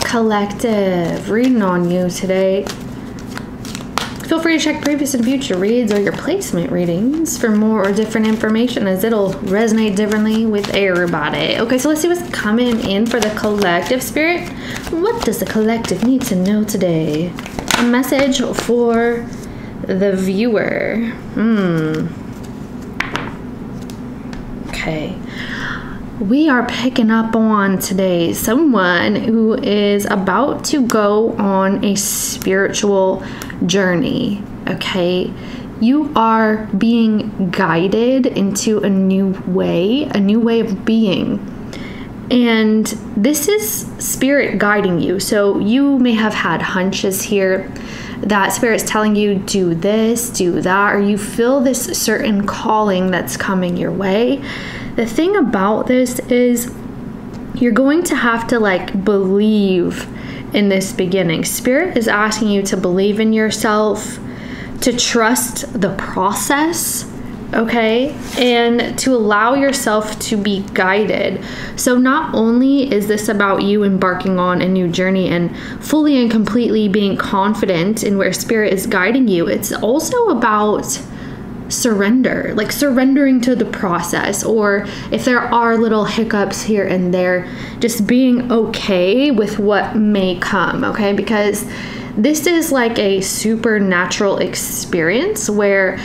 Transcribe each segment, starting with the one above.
Collective, reading on you today. Feel free to check previous and future reads or your placement readings for more or different information, as it'll resonate differently with everybody. Okay, so let's see what's coming in for the collective, Spirit. What does the collective need to know today? A message for the viewer. Okay. We are picking up on today someone who is about to go on a spiritual journey, okay? You are being guided into a new way of being. And this is Spirit guiding you. So you may have had hunches here that Spirit's telling you, do this, do that, or you feel this certain calling that's coming your way. The thing about this is you're going to have to believe in this beginning. Spirit is asking you to believe in yourself, to trust the process, okay? And to allow yourself to be guided. So not only is this about you embarking on a new journey and fully and completely being confident in where Spirit is guiding you, it's also about surrender, surrendering to the process, or if there are little hiccups here and there, just being okay with what may come, okay? Because this is like a supernatural experience where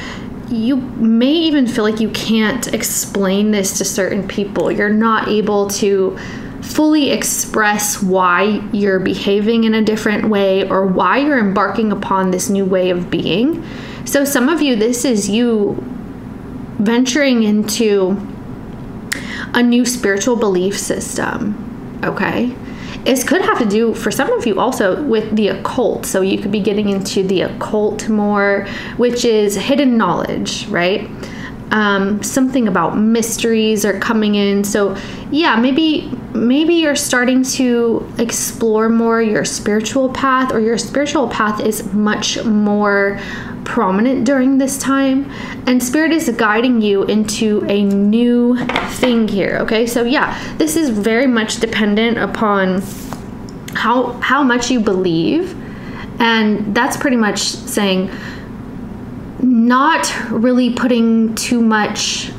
you may even feel like you can't explain this to certain people. You're not able to fully express why you're behaving in a different way or why you're embarking upon this new way of being. So some of you, this is you venturing into a new spiritual belief system, okay? It could have to do, for some of you also, with the occult. So you could be getting into the occult more, which is hidden knowledge, right? Something about mysteries are coming in. So yeah, maybe you're starting to explore more your spiritual path, or your spiritual path is much more prominent during this time, and Spirit is guiding you into a new thing here, okay? So yeah, this is very much dependent upon how much you believe, and that's pretty much saying not really putting too much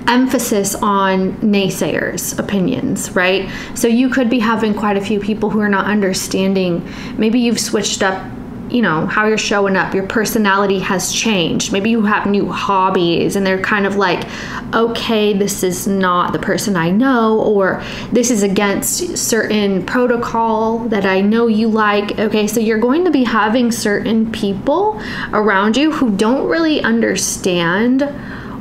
emphasis on naysayers' opinions, right? So you could be having quite a few people who are not understanding. Maybe you've switched up, how you're showing up. Your personality has changed. Maybe you have new hobbies and they're kind of like, okay, this is not the person I know, or this is against certain protocol that I know you like. Okay, so you're going to be having certain people around you who don't really understand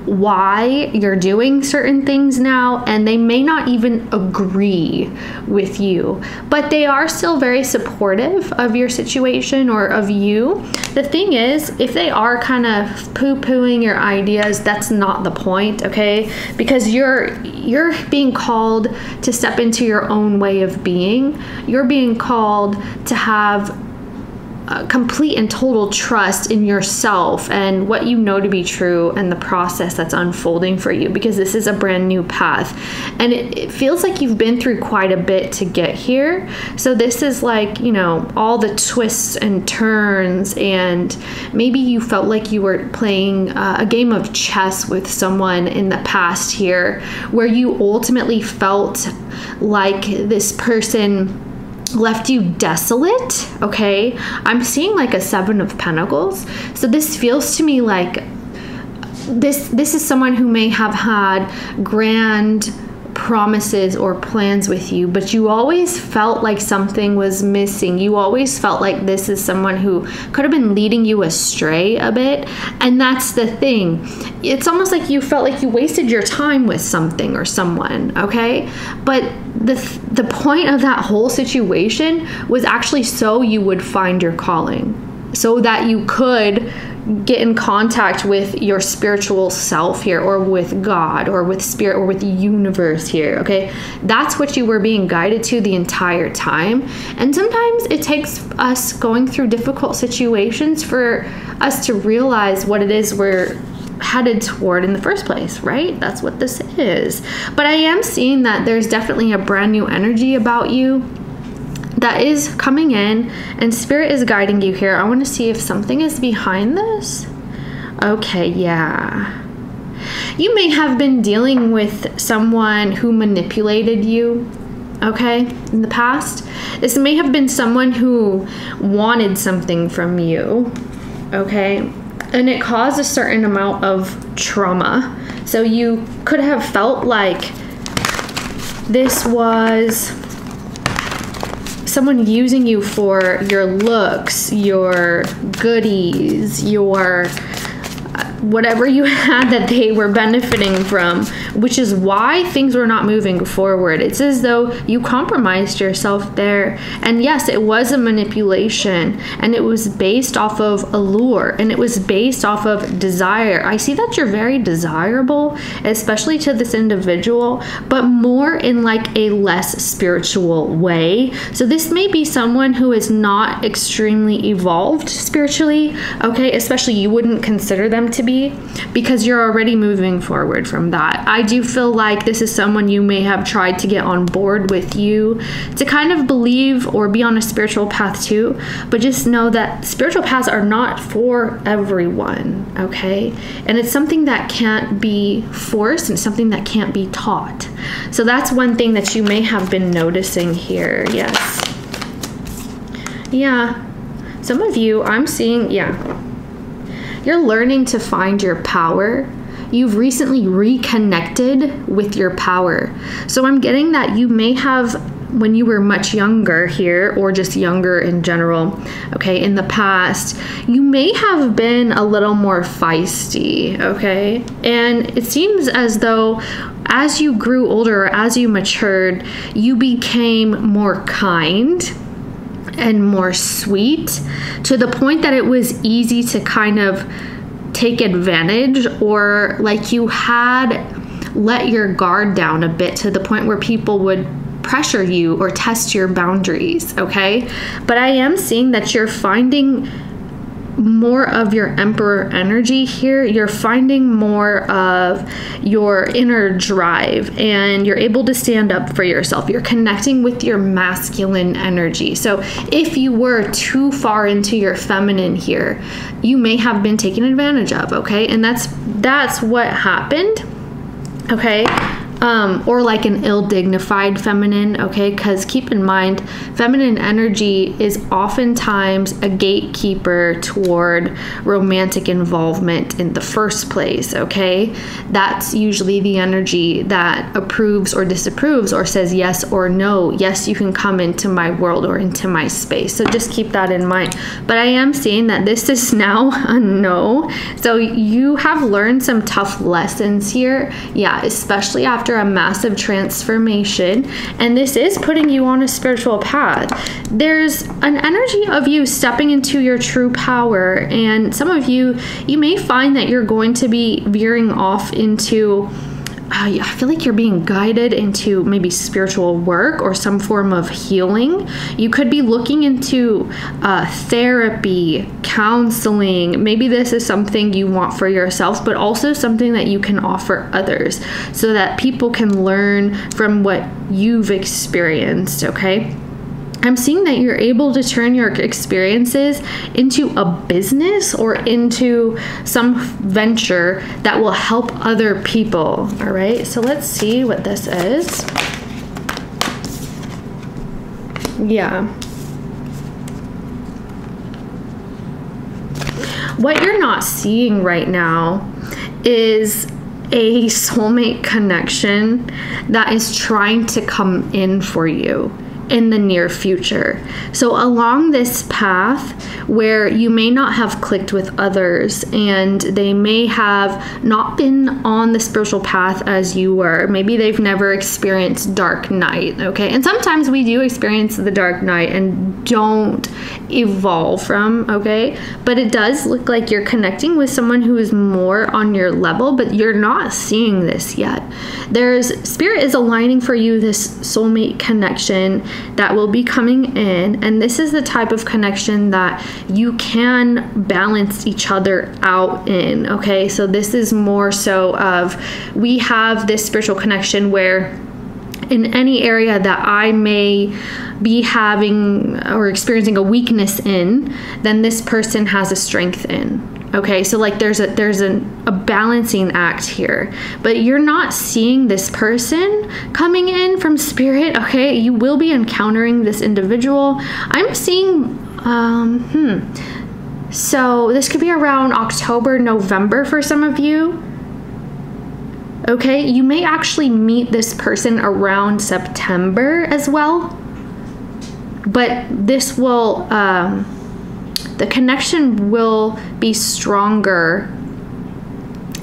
why you're doing certain things now, and they may not even agree with you, but they are still very supportive of your situation or of you. The thing is, if they are kind of poo-pooing your ideas, that's not the point, okay? Because you're being called to step into your own way of being. You're being called to have complete and total trust in yourself and what you know to be true and the process that's unfolding for you, because this is a brand new path, and it feels like you've been through quite a bit to get here. So this is like, all the twists and turns, and maybe you felt like you were playing a game of chess with someone in the past here, where you ultimately felt like this person left you desolate, okay? I'm seeing like a 7 of Pentacles. So this feels to me like this is someone who may have had grand promises or plans with you, but you always felt like something was missing. You always felt like this is someone who could have been leading you astray a bit. And that's the thing. It's almost like you felt like you wasted your time with something or someone, okay? But the point of that whole situation was actually so you would find your calling, so that you could get in contact with your spiritual self here, or with God, or with Spirit, or with the universe here, okay? That's what you were being guided to the entire time. And sometimes it takes us going through difficult situations for us to realize what it is we're headed toward in the first place, right? That's what this is. But I am seeing that there's definitely a brand new energy about you. that is coming in, and Spirit is guiding you here. I want to see if something is behind this. Okay, yeah. You may have been dealing with someone who manipulated you, okay, in the past. This may have been someone who wanted something from you, okay, and it caused a certain amount of trauma. So you could have felt like this was someone using you for your looks, your goodies, your whatever you had that they were benefiting from, which is why things were not moving forward. It's as though you compromised yourself there. And yes, it was a manipulation, and it was based off of allure, and it was based off of desire. I see that you're very desirable, especially to this individual, but more in like a less spiritual way. So this may be someone who is not extremely evolved spiritually, okay? Especially you wouldn't consider them to be, because you're already moving forward from that. I do feel like this is someone you may have tried to get on board with you to kind of believe or be on a spiritual path too, but just know that spiritual paths are not for everyone, okay? And it's something that can't be forced, and something that can't be taught. So that's one thing that you may have been noticing here. Yes. Yeah. Some of you, I'm seeing, yeah. You're learning to find your power. You've recently reconnected with your power. So I'm getting that you may have, when you were much younger here, or just younger in general, okay, in the past, you may have been a little more feisty, okay? And it seems as though as you grew older, as you matured, you became more kind and more sweet, to the point that it was easy to kind of take advantage, or like you had let your guard down a bit, to the point where people would pressure you or test your boundaries, okay? But I am seeing that you're finding more of your Emperor energy here. You're finding more of your inner drive, and you're able to stand up for yourself. You're connecting with your masculine energy. So if you were too far into your feminine here, you may have been taken advantage of, okay? And that's what happened, okay? Or like an ill-dignified feminine, okay? Because keep in mind, feminine energy is oftentimes a gatekeeper toward romantic involvement in the first place, okay? That's usually the energy that approves or disapproves, or says yes or no. Yes, you can come into my world or into my space. So just keep that in mind. But I am seeing that this is now a no. So you have learned some tough lessons here. Yeah, especially after a massive transformation, and this is putting you on a spiritual path. There's an energy of you stepping into your true power, and some of you may find that you're going to be veering off into I feel like you're being guided into maybe spiritual work or some form of healing. You could be looking into therapy, counseling. Maybe this is something you want for yourself, but also something that you can offer others, so that people can learn from what you've experienced, okay? I'm seeing that you're able to turn your experiences into a business or into some venture that will help other people, all right? So let's see what this is. Yeah. What you're not seeing right now is a soulmate connection that is trying to come in for you in the near future. So along this path where you may not have clicked with others, and they may have not been on the spiritual path as you were. Maybe they've never experienced dark night, okay? And sometimes we do experience the dark night and don't evolve from, okay? But it does look like you're connecting with someone who is more on your level, but you're not seeing this yet. Spirit is aligning for you this soulmate connection that will be coming in, and this is the type of connection that you can balance each other out in, okay? So this is more so of, we have this spiritual connection where in any area that I may be having or experiencing a weakness in, then this person has a strength in. Okay, so like there's a balancing act here, but you're not seeing this person coming in from spirit. Okay, you will be encountering this individual. I'm seeing, so this could be around October, November for some of you. Okay, you may actually meet this person around September as well, but this will, the connection will be stronger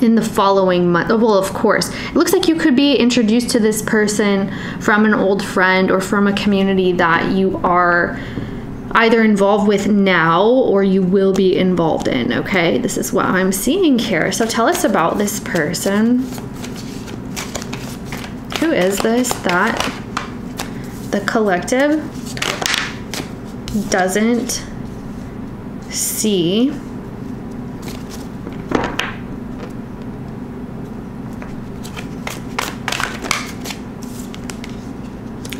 in the following month. Well, of course, it looks like you could be introduced to this person from an old friend or from a community that you are either involved with now or you will be involved in. Okay, this is what I'm seeing here. So tell us about this person. Who is this that the collective doesn't see?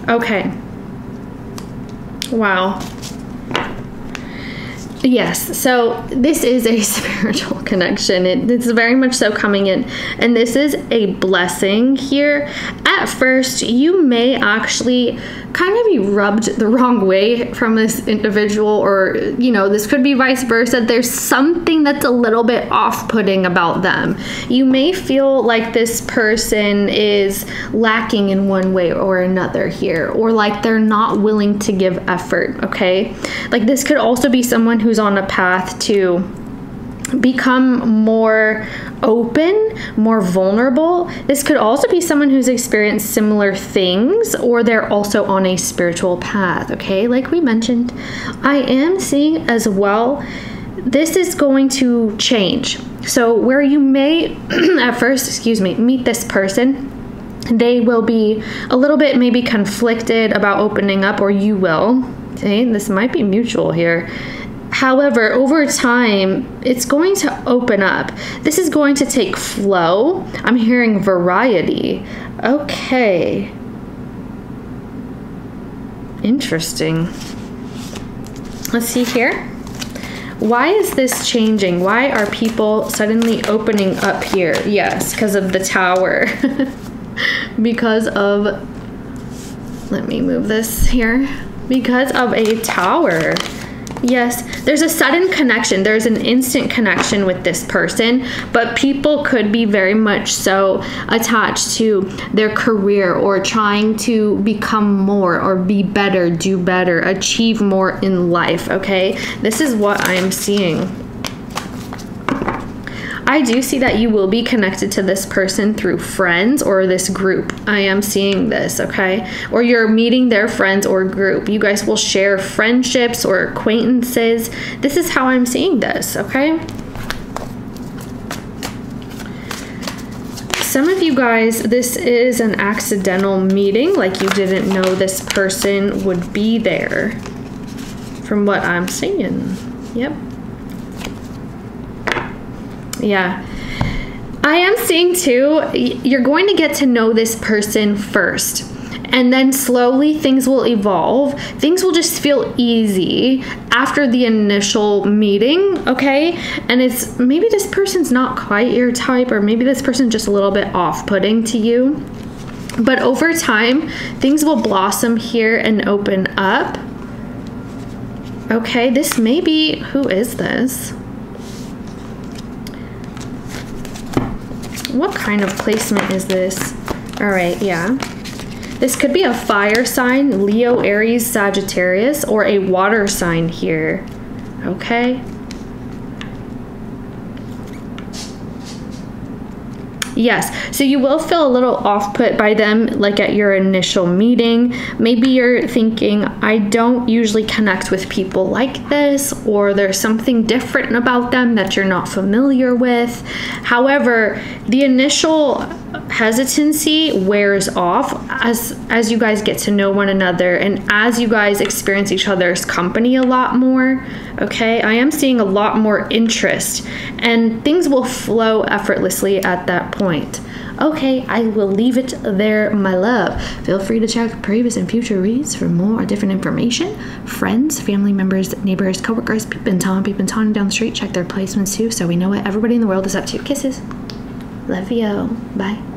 Okay. Wow. Yes, so this is a spiritual connection. It's very much so coming in, and this is a blessing here. At first, you may actually kind of be rubbed the wrong way from this individual, or, you know, this could be vice versa. There's something that's a little bit off-putting about them. You may feel like this person is lacking in one way or another here, or like they're not willing to give effort, okay? Like this could also be someone who's on a path to become more open, more vulnerable. This could also be someone who's experienced similar things, or they're also on a spiritual path, okay? Like we mentioned, I am seeing as well, this is going to change. So where you may at first, meet this person, they will be a little bit maybe conflicted about opening up, or you will. Okay, this might be mutual here. However, over time, it's going to open up. This is going to take flow. I'm hearing variety. Okay. Interesting. Let's see here. Why is this changing? Why are people suddenly opening up here? Yes, because of the Tower. Because of, let me move this here. Because of a Tower. Yes, there's a sudden connection. There's an instant connection with this person, but people could be very much so attached to their career or trying to become more or be better, do better, achieve more in life, okay? This is what I'm seeing. I do see that you will be connected to this person through friends or this group. I am seeing this, okay? Or you're meeting their friends or group. You guys will share friendships or acquaintances. This is how I'm seeing this, okay? Some of you guys, this is an accidental meeting, like you didn't know this person would be there, from what I'm seeing. Yep. Yeah, I am seeing too, you're going to get to know this person first, and then slowly things will evolve. Things will just feel easy after the initial meeting, okay? And it's maybe this person's not quite your type, or maybe this person's just a little bit off-putting to you. But over time, things will blossom here and open up. Okay, this may be, who is this? What kind of placement is this? All right, yeah. This could be a fire sign, Leo, Aries, Sagittarius, or a water sign here. Okay. Yes, so you will feel a little off-put by them, like at your initial meeting. Maybe you're thinking, I don't usually connect with people like this, or there's something different about them that you're not familiar with. However, the initial hesitancy wears off as you guys get to know one another, and as you guys experience each other's company a lot more. Okay, I am seeing a lot more interest, and things will flow effortlessly at that point. Okay, I will leave it there, my love. Feel free to check previous and future reads for more different information. Friends, family members, neighbors, coworkers, peeping Tom down the street, check their placements too, so we know what everybody in the world is up to. Kisses. Love you. Bye.